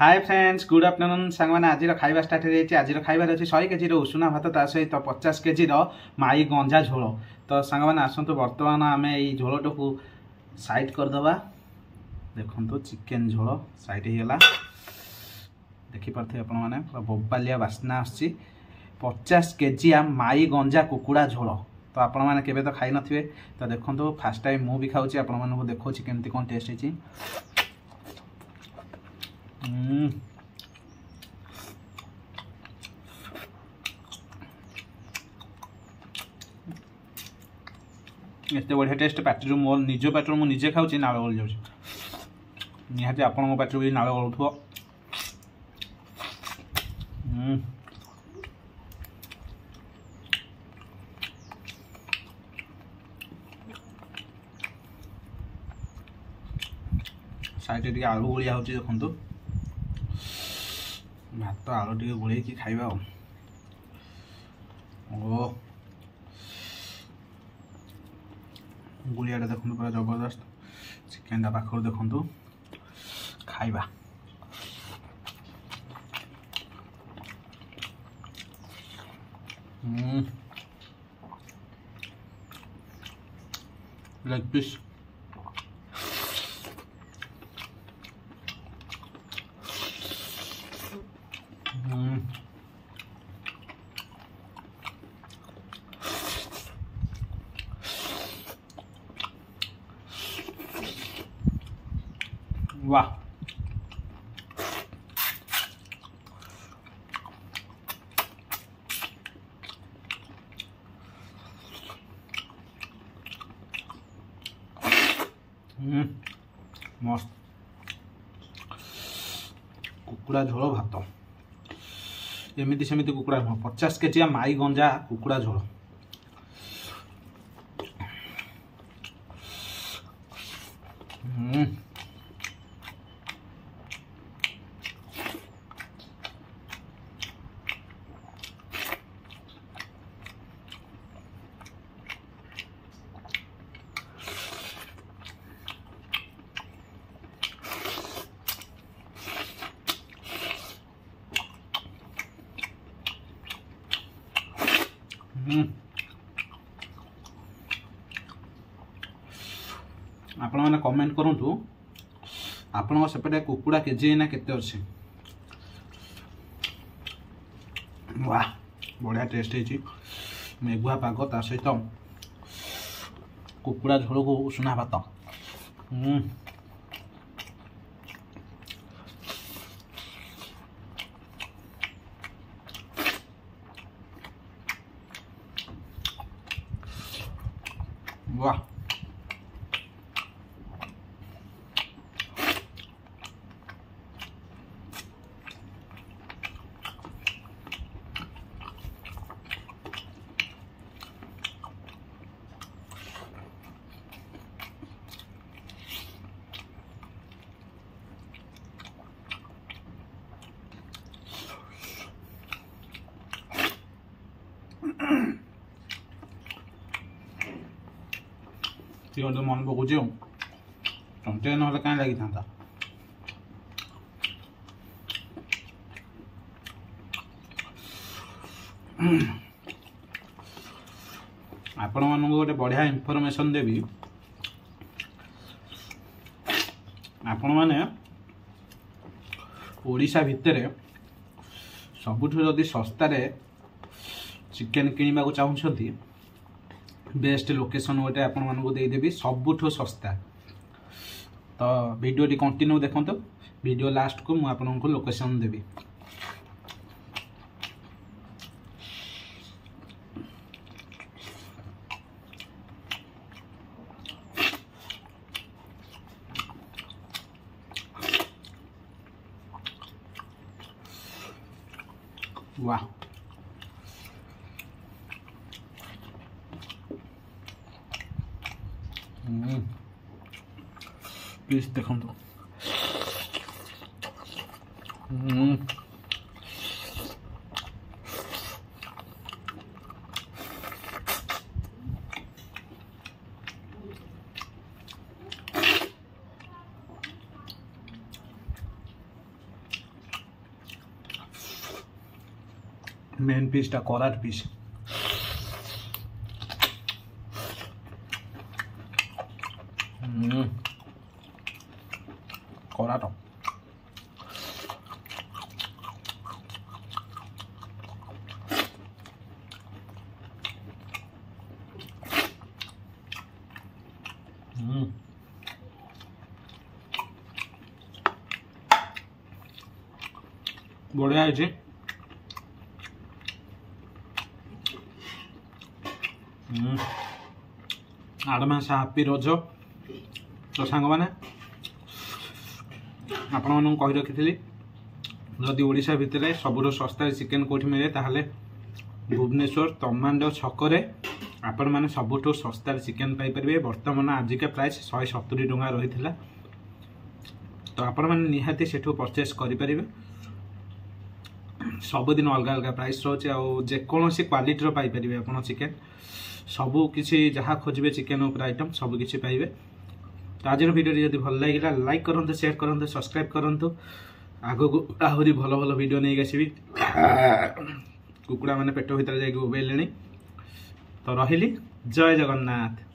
Hi friends good afternoon सांग मैंने आज खाଇବା स्टार्ट हो आज खाइबार अच्छे 100 केजी उषुना भात ता सहित 50 केजी माई गंजा झोल। तो सांग मैंने आसतु बर्तमान आम यही झोलटा को साइड करदे। देखो चिकेन झोल साइड होगा देखिपे आपण मैंने बोबालिया बास्ना आस 50 केजी माई गंजा कुकुड़ा झोल। तो आपण मैंने केबे तो खाई नथिबे। तो देखो फास्ट टाइम मु भी खाऊँ आपण मानक देखो केमती कौन टेस्ट है। एत बढ़िया टेस्ट पार्टी मोर निज पार्टी मुझे निजे खाऊँ नाल गल जाऊँ निहाती आपण पार्टी भी नाल गलुव। साइड टे आलू गोलिया हो देखु भात आलू टे गोल खाइबा ओ गुलिया देखो पूरा जबरदस्त चिकेन पाखर देखु खाइबा। लेग पीस वाह मस्त कुकुड़ा झोल भात एमती सेमती कुकुड़ा नुह 50 केजी माई गंजा कुकुड़ा झोल। आपण मैंने कमेंट करूँ आपण सेपटे कुकुड़ा केजी ना केते अच्छे। वाह बढ़िया टेस्ट है मेघुआ पाग ता सहित कुकुड़ा झोल को उषुना भात। वाह तो मन पकूचे तंटे ना कहीं लगी था। आपण मानक गोटे बढ़िया इनफॉरमेशन देवी आपण माने ओडिशा भितर सबुठ जदि सस्तारे चिकेन किनिबा को चाहूँगी बेस्ट लोकेशन गोटे आपण मानक देदेवी सबुठ सस्ता। तो वीडियो टी कंटिन्यू देखो वीडियो लास्ट को मुझे आपको लोकेशन देवी। वाह पीस देखो मेन पीसटा कराट पीस कराट बढ़िया है आडमास हापी रज तो सांग मैंने आपण मानक कही रखी जदि ओडिशा भितर सबुठ सस्ता चिकेन कौटी मिले ताहले भुवनेश्वर तमांड छकरे आपण मैंने सबुठ सस्तार चिकेन पाइपर बर्तमान आजिका प्राइस 170 टंका रही तो आपण मैंने निहाती सेठू परचेस करें सबुदिन अलग अलग प्राइस रोचे आकोसी क्वालिटी पाइपर आप चिकेन सबू किसी जहाँ खोजे चिकेन उपर आइटम सब किसी पाइबे। तो आज वीडियो जब भल लगे लाइक करूँ शेयर करूँ सब्सक्राइब करूँ आग को आहरी भल भल वीडियो नहीं आसबि कुकुड़ा मैंने पेट भीतर जाके उबेले तो रही जय जगन्नाथ।